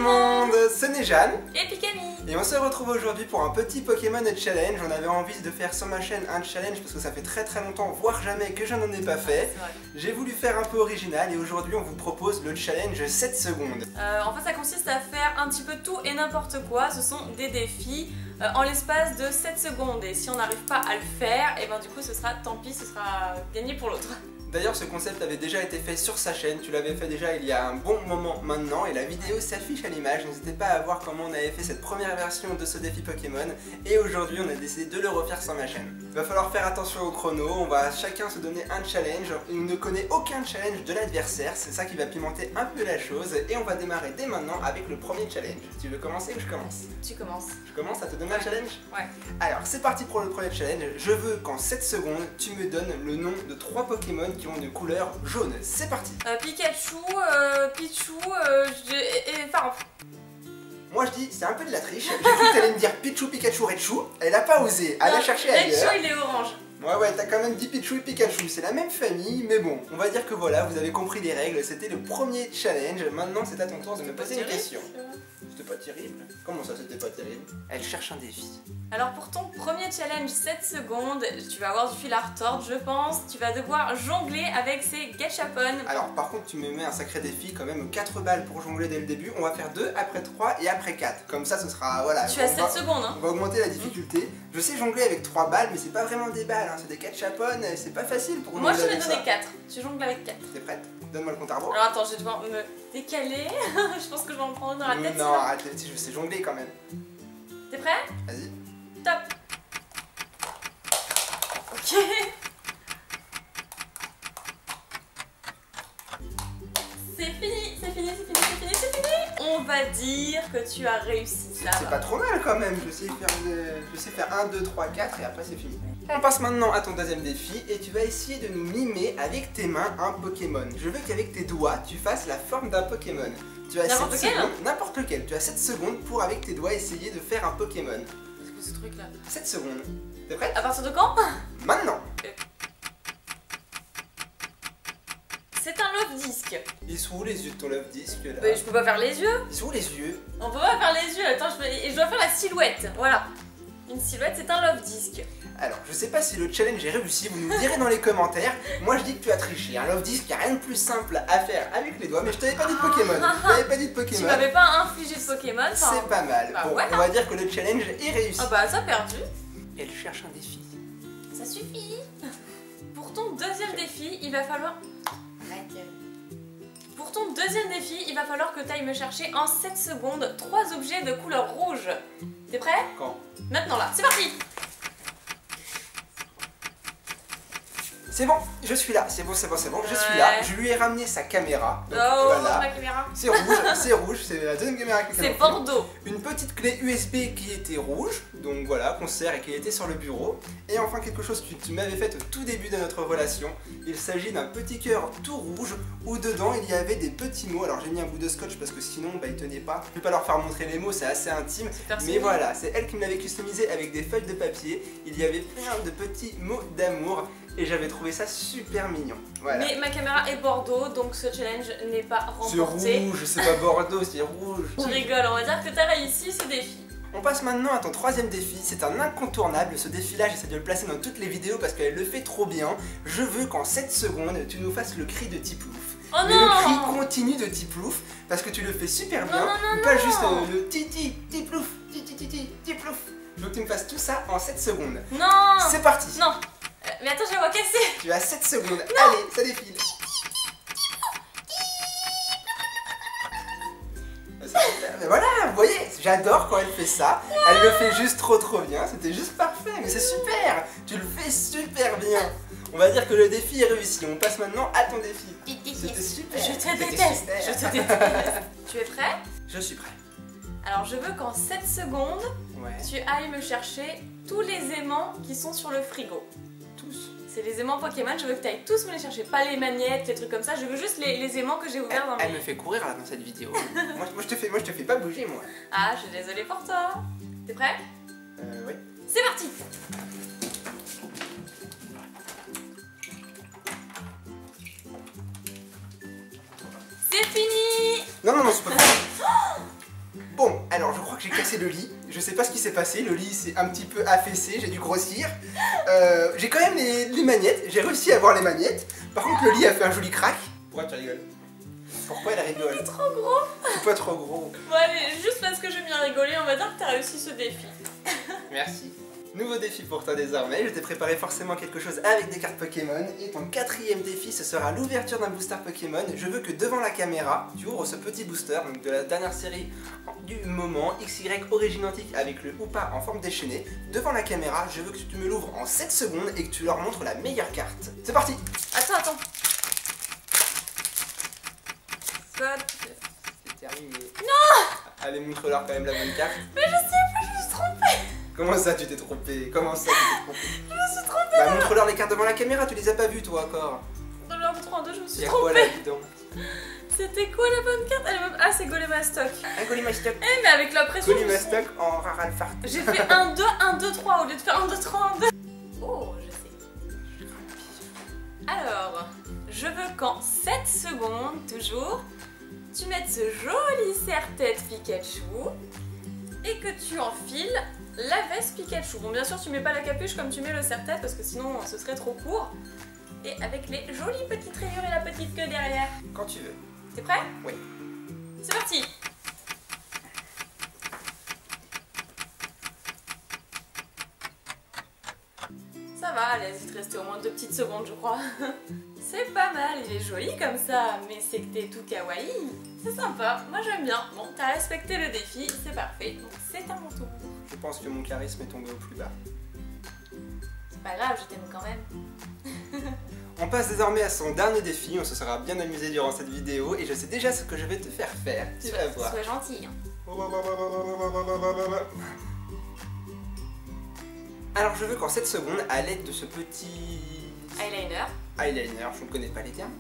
monde, c'est Nejan et Pikami. Et on se retrouve aujourd'hui pour un petit Pokémon Challenge. On avait envie de faire sur ma chaîne un challenge parce que ça fait très longtemps, voire jamais, que je n'en ai pas fait. J'ai voulu faire un peu original et aujourd'hui on vous propose le challenge 7 secondes. En fait ça consiste à faire un petit peu tout et n'importe quoi. Ce sont des défis en l'espace de 7 secondes. Et si on n'arrive pas à le faire, et ben du coup ce sera tant pis, ce sera gagné pour l'autre. D'ailleurs ce concept avait déjà été fait sur sa chaîne, tu l'avais fait déjà il y a un bon moment maintenant et la vidéo s'affiche à l'image, n'hésitez pas à voir comment on avait fait cette première version de ce défi Pokémon et aujourd'hui on a décidé de le refaire sur ma chaîne. Il va falloir faire attention au chrono, on va chacun se donner un challenge, on ne connaît aucun challenge de l'adversaire, c'est ça qui va pimenter un peu la chose et on va démarrer dès maintenant avec le premier challenge. Tu veux commencer ou je commence? Tu commences. Je commence à te donner un challenge? Ouais. Alors c'est parti pour le premier challenge, je veux qu'en 7 secondes tu me donnes le nom de 3 Pokémon qui ont une couleur jaune. C'est parti. Pikachu, Pichu et Farfan. Moi je dis c'est un peu de la triche. J'ai cru que t'allais me dire Pichu, Pikachu, Raichu. Elle a pas osé. Elle a cherché ailleurs. Raichu il est orange. Ouais, t'as quand même dit Pichu et Pikachu. C'est la même famille, mais bon, on va dire que voilà, vous avez compris les règles. C'était le premier challenge. Maintenant c'est à ton tour de me poser une question. C'était pas terrible. Comment ça c'était pas terrible? Elle cherche un défi. Alors pour ton premier challenge 7 secondes, tu vas avoir du fil à retordre je pense, tu vas devoir jongler avec ces gachapon. Alors par contre tu me mets un sacré défi, quand même 4 balles pour jongler dès le début, on va faire 2, après 3 et après 4. Comme ça ce sera, voilà. Tu as 7 secondes hein. On va augmenter la difficulté. Je sais jongler avec 3 balles mais c'est pas vraiment des balles, hein. C'est des gachapon, c'est pas facile pour moi je jongler t'en ai avec donné ça. 4, tu jongles avec 4. T'es prête? Donne-moi le compte à rebours. Alors attends, je vais devoir me décaler, je pense que je vais en prendre dans la tête. Non, arrête, je sais jongler quand même. T'es prêt? Vas-y. Top. Ok. C'est fini, c'est fini. On va dire que tu as réussi. C'est pas trop mal quand même, je sais faire 1, 2, 3, 4 et après c'est fini. On passe maintenant à ton deuxième défi et tu vas essayer de nous mimer avec tes mains un Pokémon. Je veux qu'avec tes doigts tu fasses la forme d'un Pokémon. Tu as 7 secondes, n'importe lequel, tu as 7 secondes pour avec tes doigts essayer de faire un Pokémon. C'est quoi ce truc là? 7 secondes. T'es prête? À partir de quand? Maintenant. C'est un love disc. Ils sont où les yeux de ton love disc là? Mais je peux pas faire les yeux. Ils sont où les yeux? On peut pas faire les yeux, attends, je dois faire la silhouette. Voilà. Une silhouette, c'est un love disc. Alors, je sais pas si le challenge est réussi, vous nous direz dans les commentaires. Moi je dis que tu as triché, un love disc, il n'y a rien de plus simple à faire avec les doigts, mais je t'avais pas dit de Pokémon. Je t'avais pas dit de Pokémon. Tu m'avais pas infligé de Pokémon. C'est pas mal. Bah bon, ouais, on va dire que le challenge est réussi. Ah bah ça perdu. Elle cherche un défi. Ça suffit. Pour ton deuxième défi, il va falloir... Pour ton deuxième défi, il va falloir que tu ailles me chercher en 7 secondes 3 objets de couleur rouge. T'es prêt? Quand? Maintenant là, c'est parti. C'est bon, je suis là, c'est bon, je suis là. Je lui ai ramené sa caméra. Donc, oh, voilà. ma caméra. C'est rouge, c'est la deuxième caméra que c'est Bordeaux. Une petite clé USB qui était rouge, donc voilà, qu'on sert et qui était sur le bureau. Et enfin quelque chose que tu m'avais fait au tout début de notre relation. Il s'agit d'un petit cœur tout rouge où dedans il y avait des petits mots. Alors j'ai mis un bout de scotch parce que sinon bah, il tenait pas. Je peux pas leur faire montrer les mots, c'est assez intime. Mais voilà, c'est elle qui me l'avait customisé avec des feuilles de papier. Il y avait plein de petits mots d'amour. Et j'avais trouvé ça super mignon. Voilà. Mais ma caméra est Bordeaux, donc ce challenge n'est pas remporté. C'est rouge, c'est pas Bordeaux, c'est rouge. Je rigole, on va dire que tu as réussi ce défi. On passe maintenant à ton troisième défi, c'est un incontournable. Ce défi-là, j'essaie de le placer dans toutes les vidéos parce qu'elle le fait trop bien. Je veux qu'en 7 secondes, tu nous fasses le cri de Tiplouf. Oh mais non, le cri continu de Tiplouf, parce que tu le fais super bien. Non, pas juste le titi, Tiplouf, titi, Tiplouf. Je veux que tu me fasses tout ça en 7 secondes. Non. C'est parti. Non. Mais attends, je vais me casser. Tu as 7 secondes. Allez, ça défile. Mais voilà, vous voyez, j'adore quand elle fait ça. Elle le fait juste trop bien. C'était juste parfait, mais c'est super. Tu le fais super bien. On va dire que le défi est réussi. On passe maintenant à ton défi. C'était super. Je te déteste. Tu es prêt? Je suis prêt. Alors je veux qu'en 7 secondes, tu ailles me chercher tous les aimants qui sont sur le frigo. Tous? C'est les aimants Pokémon, je veux que tu ailles tous me les chercher, pas les magnettes, les trucs comme ça, je veux juste les aimants que j'ai ouverts dans mes... Elle me fait courir là dans cette vidéo. moi je te fais pas bouger moi. Ah, je suis désolée pour toi. T'es prêt? Oui. C'est parti. C'est fini. Non, c'est pas fini. j'ai cassé le lit. Je sais pas ce qui s'est passé, le lit s'est un petit peu affaissé, j'ai dû grossir. J'ai quand même les magnettes, j'ai réussi à avoir les magnettes. Par contre, le lit a fait un joli crack. Pourquoi tu rigoles? Pourquoi elle rigole? C'est trop gros. C'est pas trop gros. Bon allez, juste parce que j'aime bien rigoler, on va dire que t'as réussi ce défi. Merci. Nouveau défi pour toi désormais, je t'ai préparé forcément quelque chose avec des cartes Pokémon. Et ton 4e défi, ce sera l'ouverture d'un booster Pokémon. Je veux que devant la caméra, tu ouvres ce petit booster, donc de la dernière série du moment, XY Origine Antique avec le Hoopa en forme déchaînée. Devant la caméra, je veux que tu me l'ouvres en 7 secondes et que tu leur montres la meilleure carte. C'est parti! Attends. C'est terminé. Non! Allez, montre-leur quand même la bonne carte. Mais je sais pas, je me suis trompée. Comment ça tu t'es trompé? Comment ça tu t'es trompé? Je me suis trompée. Bah montre-leur les cartes devant la caméra, tu les as pas vues toi encore. Dans le 32, je me suis Y'a quoi trompée. là-dedans? C'était quoi la bonne carte? Ah, c'est Golémastoc. Un Golimastoc. Eh, mais avec la pression. Golimastoc en Raralfart. J'ai fait 1, 2, 1, 2, 3 au lieu de faire 1, 2, 3, 1, 2. Oh, je sais. Alors, je veux qu'en 7 secondes, toujours, tu mettes ce joli serre-tête Pikachu et que tu enfiles la veste Pikachu. Bon, bien sûr, tu mets pas la capuche comme tu mets le serre-tête parce que sinon ce serait trop court. Et avec les jolies petites rayures et la petite queue derrière. Quand tu veux. T'es prêt? Oui. C'est parti! Ça va, allez, il te restait au moins 2 petites secondes, je crois. C'est pas mal, il est joli comme ça, mais c'est que t'es tout kawaii. C'est sympa, moi j'aime bien. Bon, t'as respecté le défi, c'est parfait, donc c'est à mon tour. Je pense que mon charisme est tombé au plus bas. C'est pas grave, je t'aime quand même. On passe désormais à son dernier défi, on se sera bien amusé durant cette vidéo et je sais déjà ce que je vais te faire faire. Tu vas voir. Sois gentil. Hein. Alors je veux qu'en 7 secondes, à l'aide de ce petit eyeliner, je ne connais pas les termes,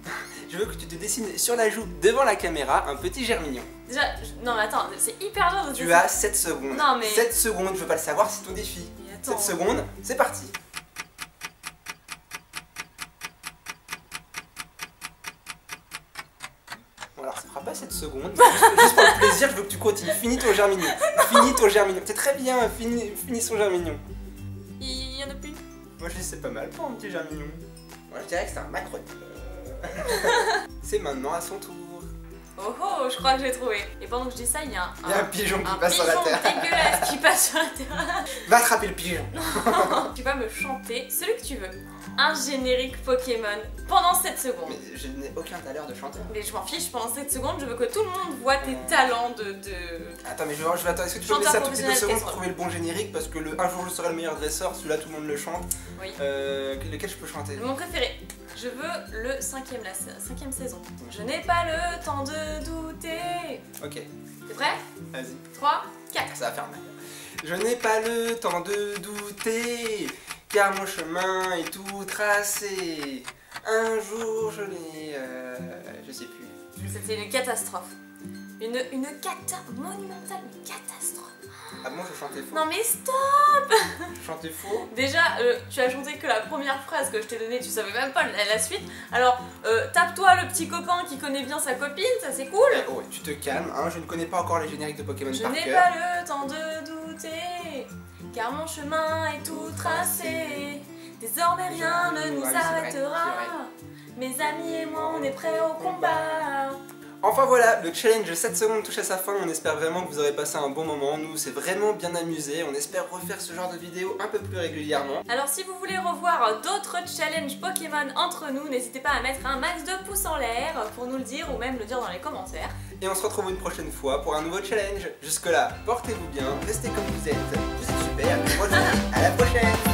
je veux que tu te dessines sur la joue devant la caméra un petit germignon. Déjà, non mais attends, c'est hyper dur de Tu as 7 secondes. Non mais... 7 secondes, je veux pas le savoir, c'est ton défi. Mais attends. 7 secondes, c'est parti. Bon alors ça fera pas 7 secondes, juste pour le plaisir, je veux que tu continues. Finis ton germignon. Finis ton germignon. C'est très bien, finis son germignon. Il y en a plus. Moi je dis c'est pas mal pour un petit germignon. Moi je dirais que c'est un macron. C'est maintenant à son tour. Oh oh, je crois que j'ai trouvé. Et pendant que je dis ça, il y a un pigeon qui passe sur la terre. Un pigeon dégueulasse qui passe sur la terre. Va attraper le pigeon. Tu vas me chanter celui que tu veux. Un générique Pokémon pendant 7 secondes. Mais je n'ai aucun talent de chanteur. Mais je m'en fiche, pendant 7 secondes, je veux que tout le monde voit tes talents de... Attends, mais je vais attendre. Est-ce que tu peux me laisser un tout petit peu de secondes pour trouver le bon générique? Parce que un jour je serai le meilleur dresseur, celui-là tout le monde le chante. Oui. Lequel je peux chanter? Mon préféré. Je veux le 5e, la 5e saison. Je n'ai pas le temps de douter. Ok. T'es prêt? Vas-y. 3, 4. Ça va faire mal. Je n'ai pas le temps de douter, car mon chemin est tout tracé. Un jour je l'ai... je sais plus. C'était une catastrophe. Une cata monumentale, une catastrophe. Ah bon, je chantais faux? Non mais stop! Je chantais faux? Déjà, tu as chanté que la première phrase que je t'ai donnée, tu savais même pas la suite. Alors, tape-toi le petit copain qui connaît bien sa copine, ça c'est cool. Oh, tu te calmes, hein, je ne connais pas encore les génériques de Pokémon Je par n'ai cœur. pas le temps de douter, car mon chemin est tout tracé. Désormais rien ne nous Ouais, c'est vrai, arrêtera. Mes amis et moi, on est prêts au combat. Enfin voilà, le challenge 7 secondes touche à sa fin, on espère vraiment que vous aurez passé un bon moment, nous c'est vraiment bien amusé, on espère refaire ce genre de vidéos un peu plus régulièrement. Alors si vous voulez revoir d'autres challenges Pokémon entre nous, n'hésitez pas à mettre un max de pouces en l'air pour nous le dire ou même le dire dans les commentaires. Et on se retrouve une prochaine fois pour un nouveau challenge. Jusque là, portez-vous bien, restez comme vous êtes super, et moi je vous dis à la prochaine.